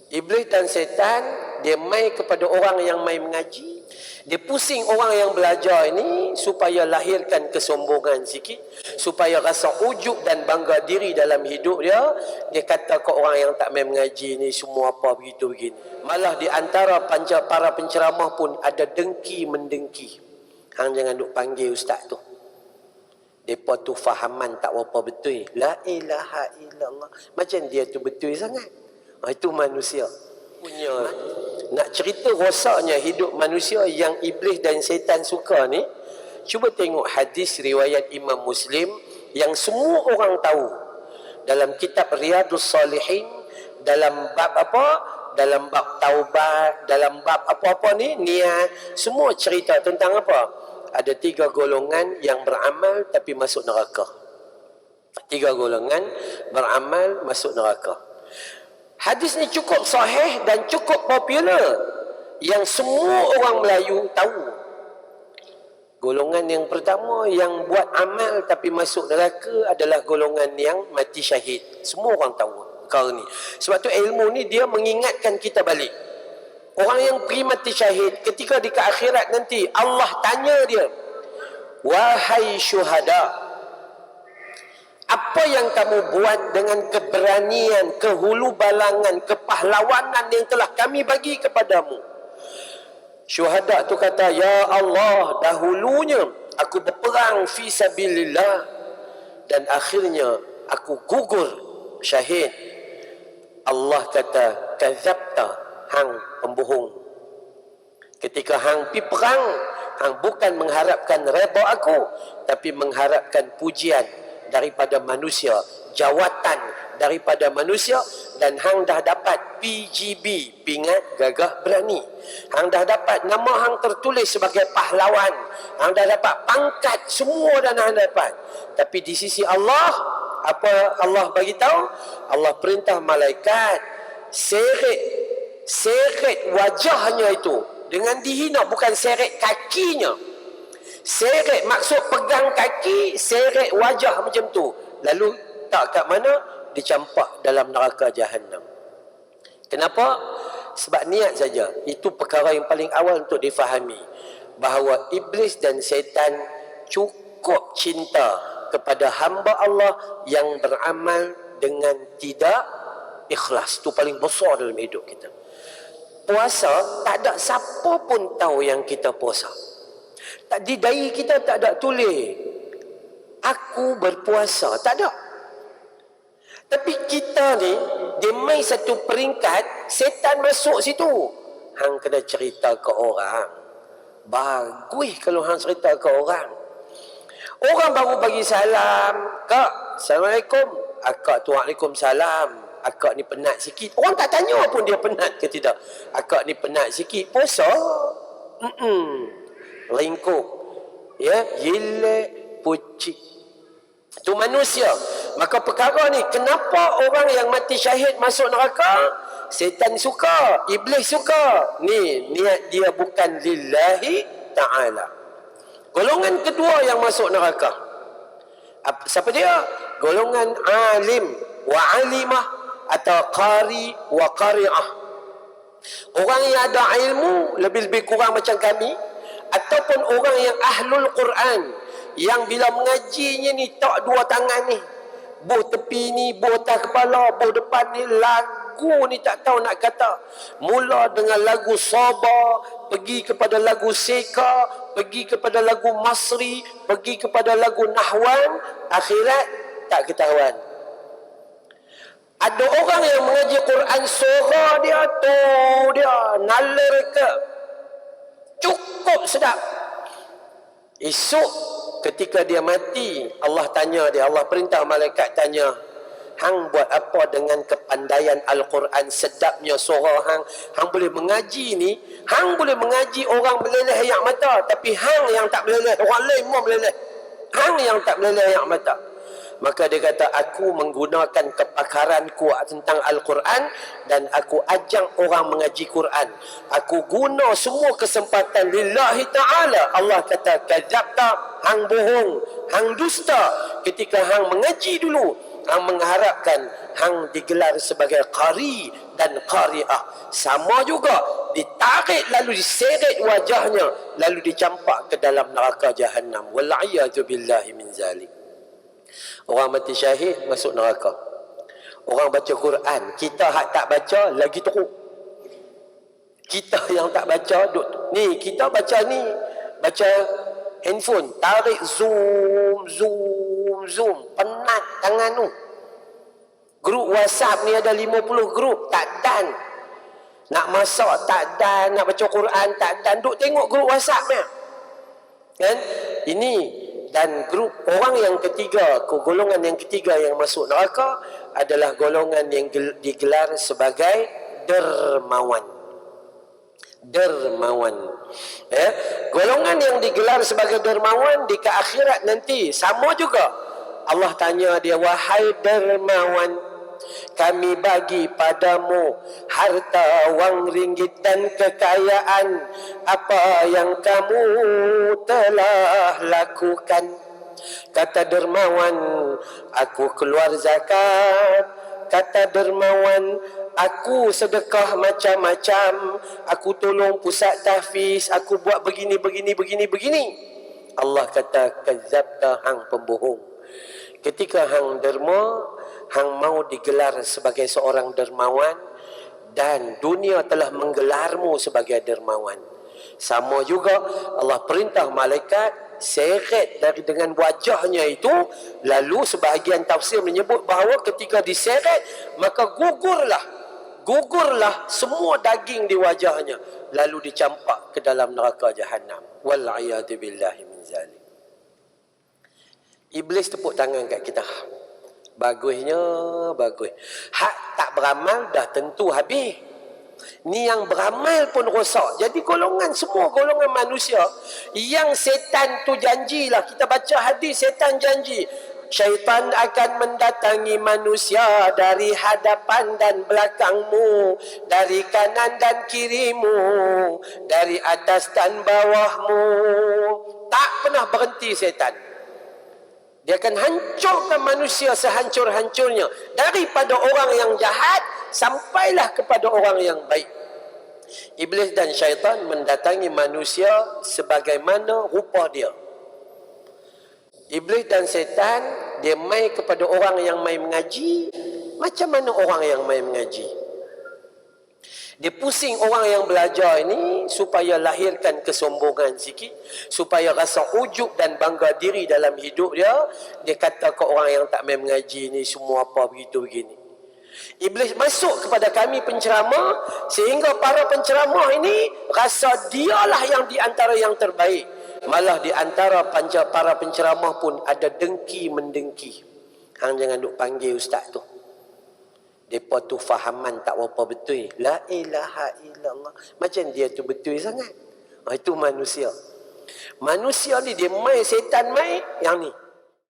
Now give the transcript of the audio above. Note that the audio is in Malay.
Iblis dan setan dia mai kepada orang yang mai mengaji. Dia pusing orang yang belajar ini supaya lahirkan kesombongan sikit, supaya rasa ujub dan bangga diri dalam hidup dia. Dia kata ke orang yang tak mai mengaji ni semua apa begitu begini. Malah di antara para penceramah pun ada dengki mendengki. Hang jangan duk panggil ustaz tu. Depa tu fahaman tak apa betul. La ilaha illallah. Macam dia tu betul sangat. Itu manusia punya. Nak cerita rosaknya hidup manusia yang iblis dan setan suka ni, cuba tengok hadis riwayat Imam Muslim yang semua orang tahu. Dalam kitab Riyadhus Salihin, dalam bab apa? Dalam bab taubat, dalam bab apa-apa ni, niat, semua cerita tentang apa? Ada 3 golongan yang beramal tapi masuk neraka. 3 golongan beramal masuk neraka. Hadis ni cukup sahih dan cukup popular yang semua orang Melayu tahu. Golongan yang pertama yang buat amal tapi masuk neraka adalah golongan yang mati syahid. Semua orang tahu perkara ni. Sebab tu ilmu ni dia mengingatkan kita balik. Orang yang pergi mati syahid ketika di akhirat nanti Allah tanya dia, wahai syuhada, apa yang kamu buat dengan keberanian, kehulubalangan, kepahlawanan yang telah kami bagi kepadamu? Syuhada tu kata, ya Allah, dahulunya aku berperang fi sabilillah dan akhirnya aku gugur syahid. Allah kata, kadzabta, hang pembohong. Ketika hang pi perang, hang bukan mengharapkan redha aku, tapi mengharapkan pujian daripada manusia, jawatan daripada manusia, dan hang dah dapat PGB, pingat gagah berani. Hang dah dapat nama hang tertulis sebagai pahlawan. Hang dah dapat pangkat, semua dah hang dapat. Tapi di sisi Allah, apa Allah bagi tahu? Allah perintah malaikat seret wajahnya itu dengan dihina, bukan seret kakinya. Seret maksud pegang kaki, seret wajah macam tu. Lalu tak kat mana? Dicampak dalam neraka Jahannam. Kenapa? Sebab niat saja. Itu perkara yang paling awal untuk difahami. Bahawa iblis dan setan cukup cinta kepada hamba Allah yang beramal dengan tidak ikhlas. Itu paling besar dalam hidup kita. Puasa, tak ada siapa pun tahu yang kita puasa. Di dahi kita tak ada tulis aku berpuasa, tak ada. Tapi kita ni dia main satu peringkat, setan masuk situ. Hang kena cerita ke orang. Bagus kalau hang cerita ke orang. Orang baru bagi salam, kak, assalamualaikum. Akak tu waalaikumsalam. Akak ni penat sikit. Orang tak tanya pun dia penat ke tidak. Akak ni penat sikit. Puasa? Lingkup, ya, gila, pucik. Itu manusia. Maka perkara ni, kenapa orang yang mati syahid masuk neraka? Setan suka, iblis suka. Ni niat dia bukan lillahi ta'ala. Golongan kedua yang masuk neraka, siapa dia? Golongan alim wa alimah atau qari wa qari'ah. Orang yang ada ilmu lebih-lebih kurang macam kami, ataupun orang yang ahlul Quran, yang bila mengajinya ni tak 2 tangan ni, boh tepi ni, boh atas kepala, boh depan ni, lagu ni tak tahu nak kata. Mula dengan lagu Sabah, pergi kepada lagu Seka, pergi kepada lagu Masri, pergi kepada lagu Nahwan, akhirat tak ketahuan. Ada orang yang mengaji Quran, suara dia tu dia nalar ke, cukup sedap. Esok ketika dia mati, Allah tanya dia, Allah perintah malaikat tanya, hang buat apa dengan kepandaian Al-Quran, sedapnya suara hang? Hang boleh mengaji ni, hang boleh mengaji orang meleleh air mata, tapi hang yang tak meleleh, orang lain mau meleleh, hang yang tak meleleh air mata. Maka dia kata, aku menggunakan kepakaranku tentang Al-Quran dan aku ajak orang mengaji Quran. Aku guna semua kesempatan lillahi ta'ala. Allah kata, kadzabta, hang bohong, hang dusta. Ketika hang mengaji dulu, hang mengharapkan hang digelar sebagai qari dan qari'ah. Sama juga, ditarik lalu diseret wajahnya, lalu dicampak ke dalam neraka Jahannam. Wal'iyadu billahi min zalik. Orang mati syahid masuk neraka. Orang baca Quran, kita hak tak baca lagi teruk. Kita yang tak baca ni, kita baca ni, baca handphone, tarik zoom, penat tangan tu. Grup WhatsApp ni ada 50 grup, tak dan. Nak masak tak dan, nak baca Quran tak dan. Duk tengok grup WhatsApp ni. Kan? Ini dan grup orang yang ketiga, golongan yang ketiga yang masuk neraka adalah golongan yang digelar sebagai dermawan. Golongan yang digelar sebagai dermawan di akhirat nanti sama juga. Allah tanya dia, wahai dermawan, kami bagi padamu harta, wang ringgit dan kekayaan. Apa yang kamu telah lakukan? Kata dermawan, aku keluar zakat. Kata dermawan, aku sedekah macam-macam. Aku tolong pusat tahfiz. Aku buat begini. Allah kata, kadzabta, hang pembohong. Ketika hang derma, hang mau digelar sebagai seorang dermawan dan dunia telah menggelarmu sebagai dermawan. Sama juga Allah perintah malaikat seret dengan wajahnya itu, lalu sebahagian tafsir menyebut bahawa ketika diseret maka gugurlah semua daging di wajahnya, lalu dicampak ke dalam neraka Jahannam. Wal'iyadu billahi min zalik. Iblis tepuk tangan kat kita. Bagusnya, bagus. Hak tak beramal dah tentu habis. Ni yang beramal pun rosak. Jadi semua golongan manusia yang setan tu janjilah. Kita baca hadis, setan janji. Syaitan akan mendatangi manusia dari hadapan dan belakangmu, dari kanan dan kirimu, dari atas dan bawahmu. Tak pernah berhenti setan. Dia akan hancurkan manusia sehancur-hancurnya. Daripada orang yang jahat sampailah kepada orang yang baik. Iblis dan syaitan mendatangi manusia sebagaimana rupa dia. Iblis dan syaitan dia mai kepada orang yang mai mengaji. Macam mana orang yang mai mengaji? Dia pusing orang yang belajar ini supaya lahirkan kesombongan sikit, supaya rasa ujub dan bangga diri dalam hidup dia. Dia kata ke orang yang tak main mengaji ni semua apa begitu begini. Iblis masuk kepada kami penceramah sehingga para penceramah ini rasa dialah yang di antara yang terbaik. Malah di antara para penceramah pun ada dengki mendengki. Hang jangan duk panggil ustaz tu. Mereka tu fahaman tak apa betul. La ilaha illallah. Macam dia tu betul sangat. Itu manusia. Manusia ni dia mai, setan mai, yang ni.